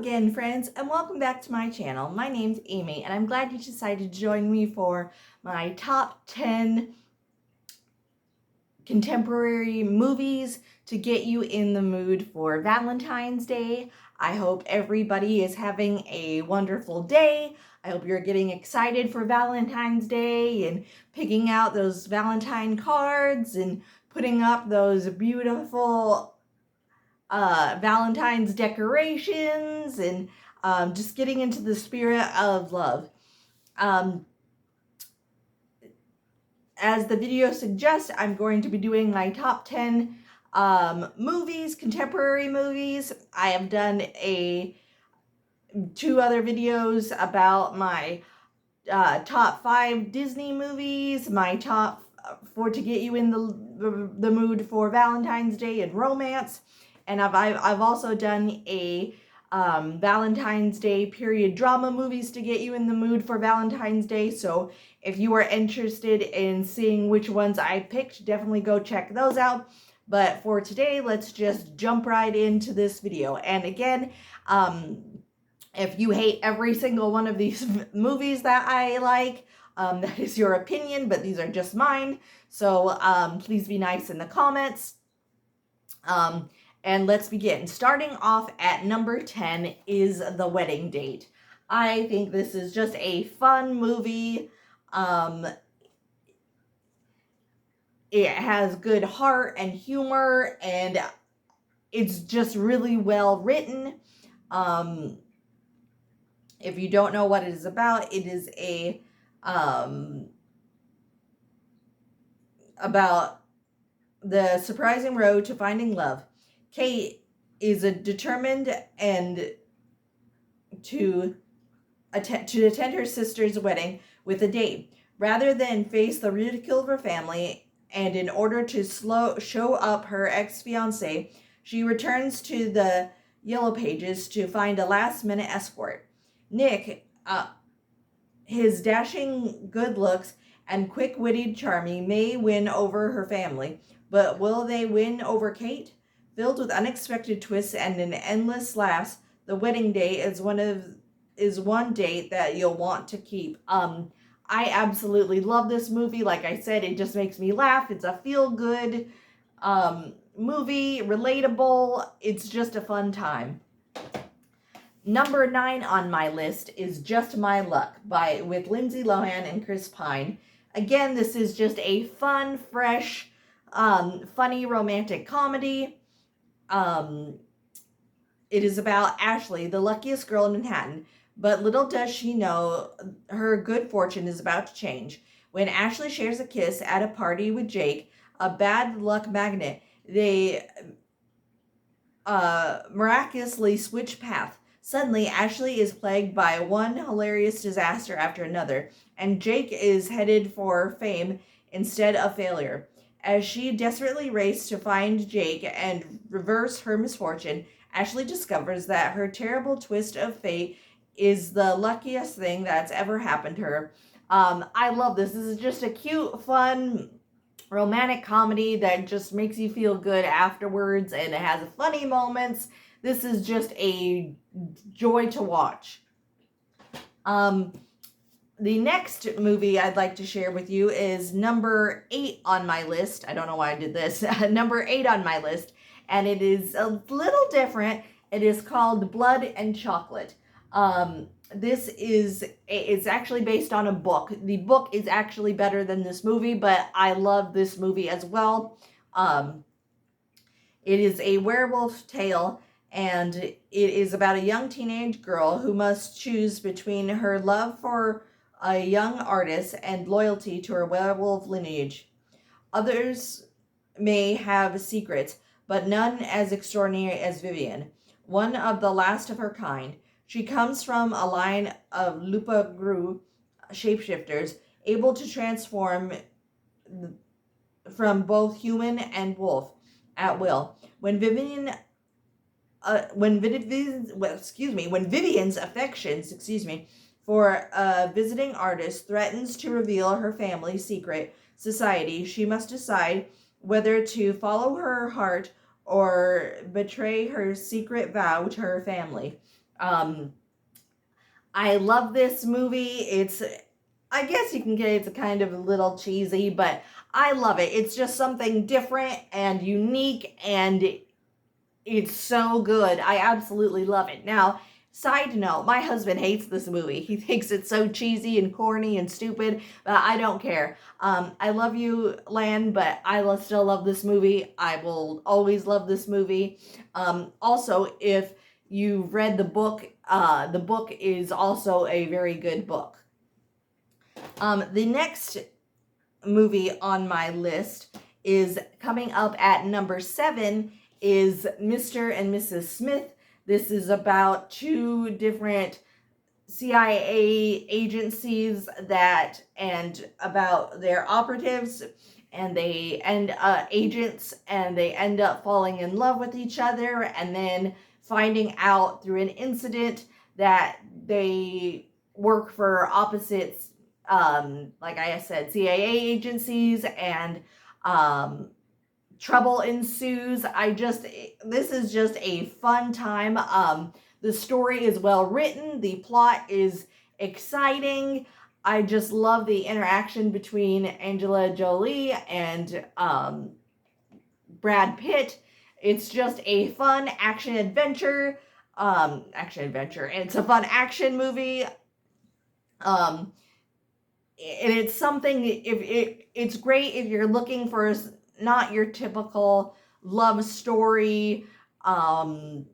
again, friends, and welcome back to my channel. My name's Amy, and I'm glad you decided to join me for my top 10 contemporary movies to get you in the mood for Valentine's Day. I hope everybody is having a wonderful day. I hope you're getting excited for Valentine's Day and picking out those Valentine cards and putting up those beautiful Valentine's decorations and just getting into the spirit of love. As the video suggests, I'm going to be doing my top 10 movies, contemporary movies. I have done two other videos about my top 5 Disney movies, my top 4 to get you in the mood for Valentine's Day and romance. And I've also done a Valentine's Day period drama movies to get you in the mood for Valentine's Day. So if you are interested in seeing which ones I picked, definitely go check those out. But for today, let's just jump right into this video. And again, if you hate every single one of these movies that I like, that is your opinion, but these are just mine. So please be nice in the comments. And let's begin. Starting off at number 10 is The Wedding Date. I think this is just a fun movie. It has good heart and humor, and it's just really well written. If you don't know what it is about, it is about the surprising road to finding love. Kate is determined to attend her sister's wedding with a date, rather than face the ridicule of her family. And in order to show up her ex-fiancé, she returns to the Yellow Pages to find a last-minute escort. Nick, his dashing good looks and quick-witted charming, may win over her family, but will they win over Kate? Filled with unexpected twists and an endless laughs, The Wedding Day is one date that you'll want to keep. I absolutely love this movie. Like I said, it just makes me laugh. It's a feel-good movie, relatable. It's just a fun time. Number 9 on my list is Just My Luck with Lindsay Lohan and Chris Pine. Again, this is just a fun, fresh, funny romantic comedy. It is about Ashley, the luckiest girl in Manhattan, but little does she know her good fortune is about to change. When Ashley shares a kiss at a party with Jake, a bad luck magnet, they miraculously switch paths. Suddenly, Ashley is plagued by one hilarious disaster after another, and Jake is headed for fame instead of failure. As she desperately races to find Jake and reverse her misfortune, Ashley discovers that her terrible twist of fate is the luckiest thing that's ever happened to her. I love this. This is just a cute, fun, romantic comedy that just makes you feel good afterwards, and it has funny moments. This is just a joy to watch. The next movie I'd like to share with you is number 8 on my list. I don't know why I did this. Number 8 on my list. And it is a little different. It is called Blood and Chocolate. It's actually based on a book. The book is actually better than this movie, but I love this movie as well. It is a werewolf tale, and it is about a young teenage girl who must choose between her love for a young artist and loyalty to her werewolf lineage. Others may have secrets, but none as extraordinary as Vivian, one of the last of her kind. She comes from a line of Lupa-Gru shapeshifters, able to transform from both human and wolf at will. When Vivian's affections, for a visiting artist threatens to reveal her family's secret society, she must decide whether to follow her heart or betray her secret vow to her family. I love this movie. I guess you can get it's a kind of a little cheesy, but I love it. It's just something different and unique, and it's so good. I absolutely love it. Now, side note, my husband hates this movie. He thinks it's so cheesy and corny and stupid, but I don't care. I love you, Lan, but I still love this movie. I will always love this movie. Also, if you've read the book is also a very good book. The next movie on my list is coming up at number 7 is Mr. and Mrs. Smith. This is about two different CIA agencies and about their operatives, and agents, and they end up falling in love with each other, and then finding out through an incident that they work for opposites, like I said, CIA agencies, and trouble ensues. This is just a fun time. The story is well written. The plot is exciting. I just love the interaction between Angela Jolie and Brad Pitt. It's just a fun action adventure. It's a fun action movie. And it's something, it's great if you're looking for not your typical love story, but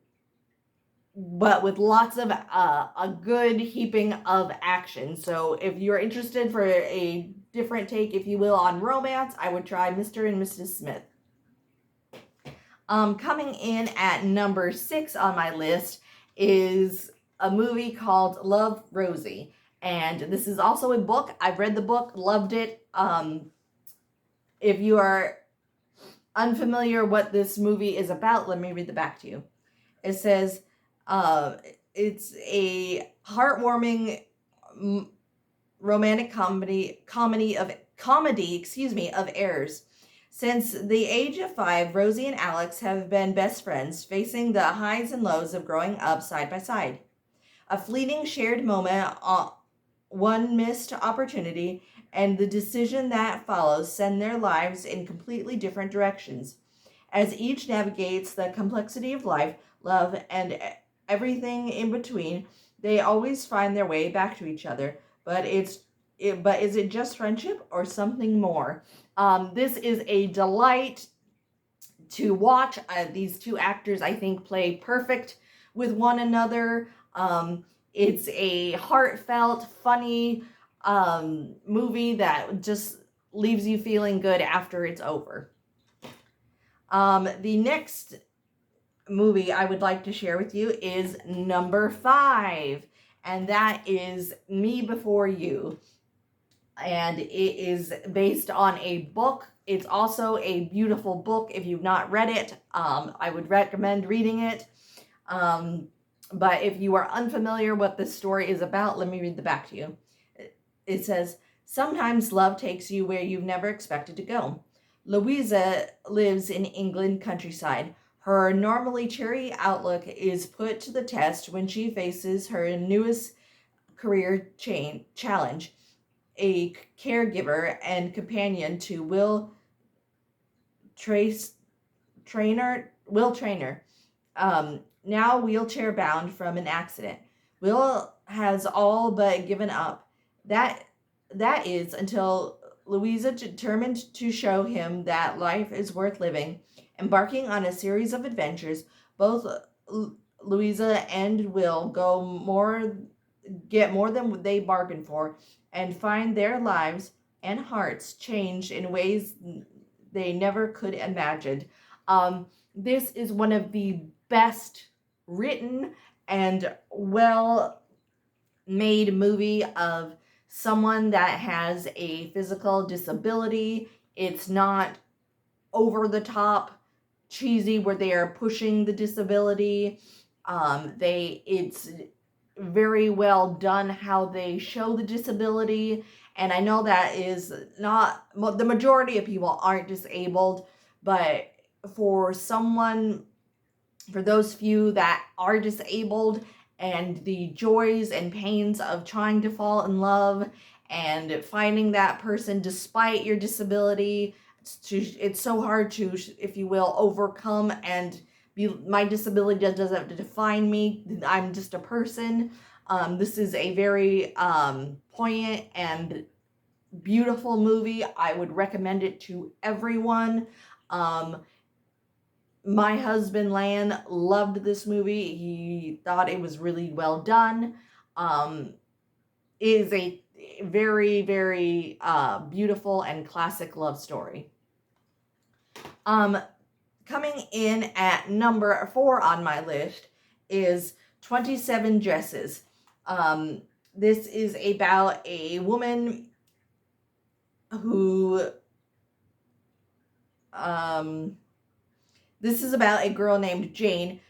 with lots of a good heaping of action. So if you're interested for a different take, if you will, on romance, I would try Mr. and Mrs. Smith. Coming in at number 6 on my list is a movie called Love, Rosie. And this is also a book. I've read the book, loved it. If you are unfamiliar what this movie is about, let me read the back to you. It says, it's a heartwarming romantic comedy of errors. Since the age of 5, Rosie and Alex have been best friends, facing the highs and lows of growing up side by side. A fleeting shared moment, one missed opportunity, and the decision that follows send their lives in completely different directions. As each navigates the complexity of life, love, and everything in between, they always find their way back to each other. But is it just friendship or something more? This is a delight to watch. These two actors, I think, play perfect with one another. It's a heartfelt, funny movie that just leaves you feeling good after it's over. The next movie I would like to share with you is number 5, and that is Me Before You. And it is based on a book. It's also a beautiful book. If you've not read it, I would recommend reading it. But if you are unfamiliar what this story is about, let me read the back to you. It says, sometimes love takes you where you've never expected to go. Louisa lives in England countryside. Her normally cheery outlook is put to the test when she faces her newest career challenge. A caregiver and companion to Will Trainer, now wheelchair bound from an accident. Will has all but given up. That is until Louisa determined to show him that life is worth living. Embarking on a series of adventures, both Louisa and Will get more than they bargained for, and find their lives and hearts changed in ways they never could imagine. This is one of the best written and well made movie of someone that has a physical disability. It's not over the top cheesy where they are pushing the disability. It's very well done how they show the disability, and I know that is not the majority of people aren't disabled, but for those few that are disabled and the joys and pains of trying to fall in love and finding that person despite your disability. It's so hard to, if you will, overcome and my disability doesn't define me. I'm just a person. This is a very poignant and beautiful movie. I would recommend it to everyone. My husband Lan loved this movie. He thought it was really well done. It is a very, very beautiful and classic love story. Coming in at number 4 on my list is 27 Dresses. This is about a woman who this is about a girl named Jane,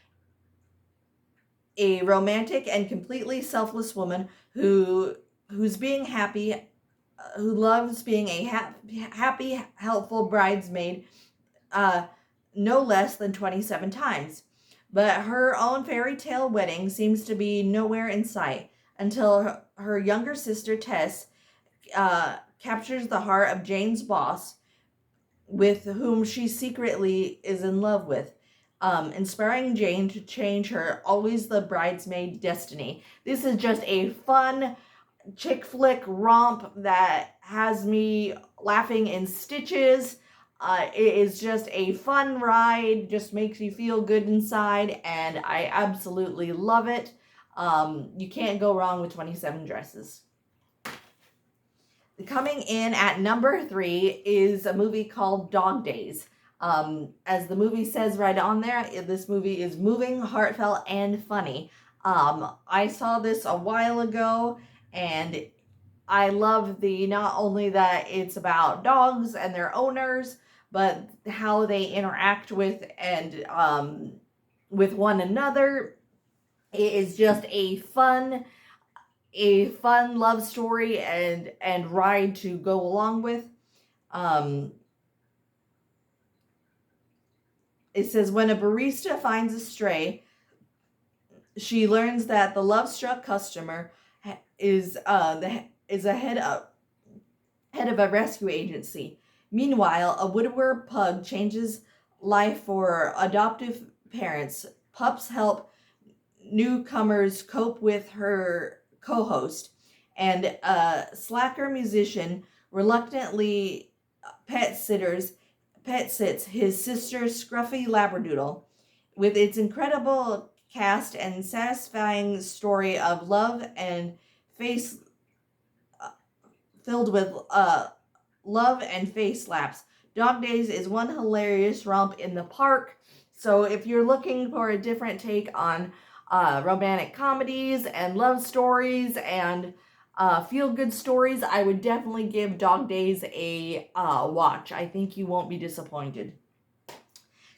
a romantic and completely selfless woman who's being happy, who loves being a happy, helpful bridesmaid, no less than 27 times. But her own fairy tale wedding seems to be nowhere in sight until her younger sister Tess captures the heart of Jane's boss, with whom she secretly is in love with, inspiring Jane to change her always the bridesmaid destiny. This is just a fun chick flick romp that has me laughing in stitches. It is just a fun ride, just makes you feel good inside, and I absolutely love it. You can't go wrong with 27 Dresses. Coming in at number 3 is a movie called Dog Days. As the movie says right on there, this movie is moving, heartfelt, and funny. I saw this a while ago, and I love not only that it's about dogs and their owners, but how they interact with and with one another. It is just a fun love story and ride to go along with. It says, when a barista finds a stray, she learns that the love-struck customer is a head of a rescue agency. Meanwhile, a widower pug changes life for adoptive parents. Pups help newcomers cope with her co-host, and a slacker musician reluctantly pet sits his sister's scruffy labradoodle. With its incredible cast and satisfying story of love and face filled with love and face slaps, Dog Days is one hilarious romp in the park. So if you're looking for a different take on romantic comedies and love stories and feel-good stories, I would definitely give Dog Days a watch. I think you won't be disappointed.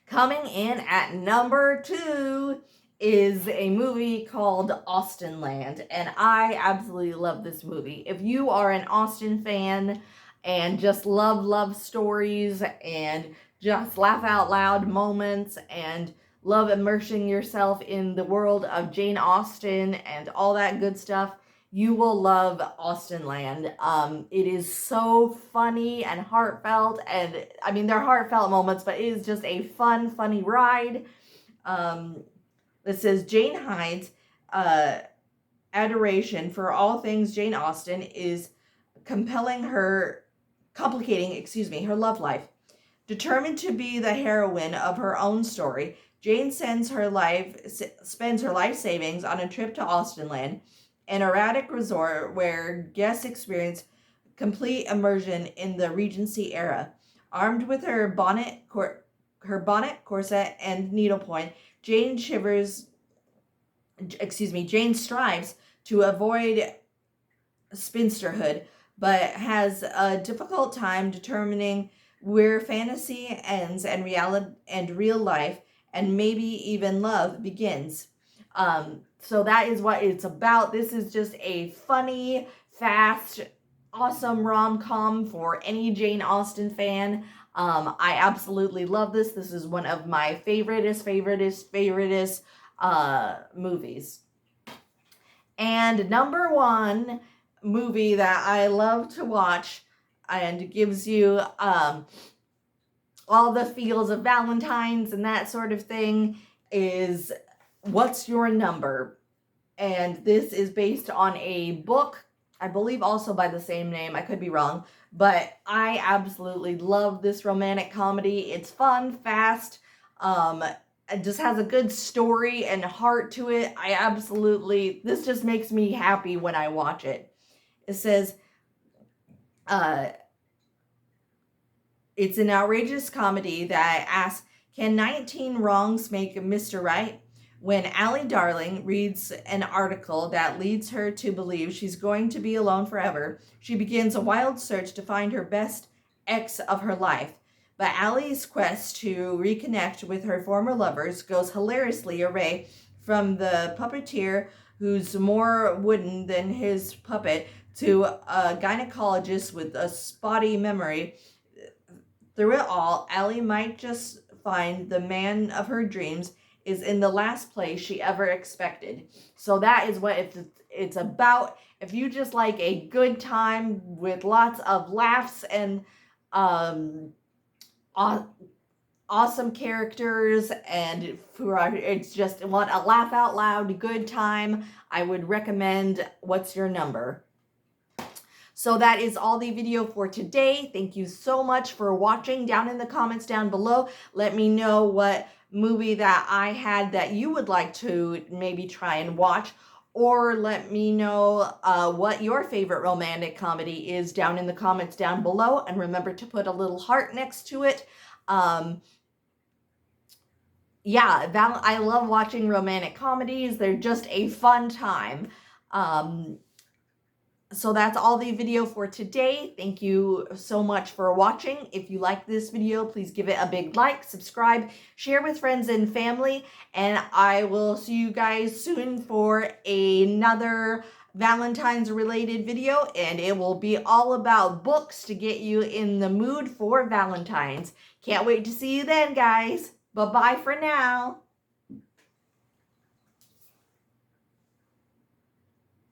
Coming in at number 2 is a movie called Austenland, and I absolutely love this movie. If you are an Austen fan and just love stories and just laugh out loud moments and love immersing yourself in the world of Jane Austen and all that good stuff, you will love Austenland. It is so funny and heartfelt, and I mean, they're heartfelt moments, but it is just a funny ride. It says Jane Hyde's adoration for all things Jane Austen is complicating her love life. Determined to be the heroine of her own story, Jane spends her life savings on a trip to Austenland, an erratic resort where guests experience complete immersion in the Regency era. Armed with her bonnet, corset, and needlepoint, Jane strives to avoid spinsterhood, but has a difficult time determining where fantasy ends and real life and maybe even love begins. So that is what it's about. This is just a funny, fast, awesome rom-com for any Jane Austen fan. I absolutely love this. This is one of my favoriteest movies. And number one movie that I love to watch and gives you all the feels of Valentine's and that sort of thing is What's Your Number? And this is based on a book, I believe also by the same name. I could be wrong, but I absolutely love this romantic comedy. It's fun, fast, it just has a good story and heart to it. This just makes me happy when I watch it. It says, it's an outrageous comedy that asks, can 19 wrongs make Mr. Right? When Allie Darling reads an article that leads her to believe she's going to be alone forever, she begins a wild search to find her best ex of her life. But Allie's quest to reconnect with her former lovers goes hilariously awry from the puppeteer who's more wooden than his puppet to a gynecologist with a spotty memory. Through it all, Allie might just find the man of her dreams is in the last place she ever expected. So that is what it's about. If you just like a good time with lots of laughs and awesome characters, and it's just want a laugh out loud good time, I would recommend What's Your Number? So that is all the video for today. Thank you so much for watching. Down in the comments down below, let me know what movie that I had that you would like to maybe try and watch, or let me know what your favorite romantic comedy is down in the comments down below, and remember to put a little heart next to it. Yeah, I love watching romantic comedies. They're just a fun time. So that's all the video for today. Thank you so much for watching. If you like this video, please give it a big like, subscribe, share with friends and family, and I will see you guys soon for another Valentine's related video, and it will be all about books to get you in the mood for Valentine's. Can't wait to see you then, guys. Bye-bye for now.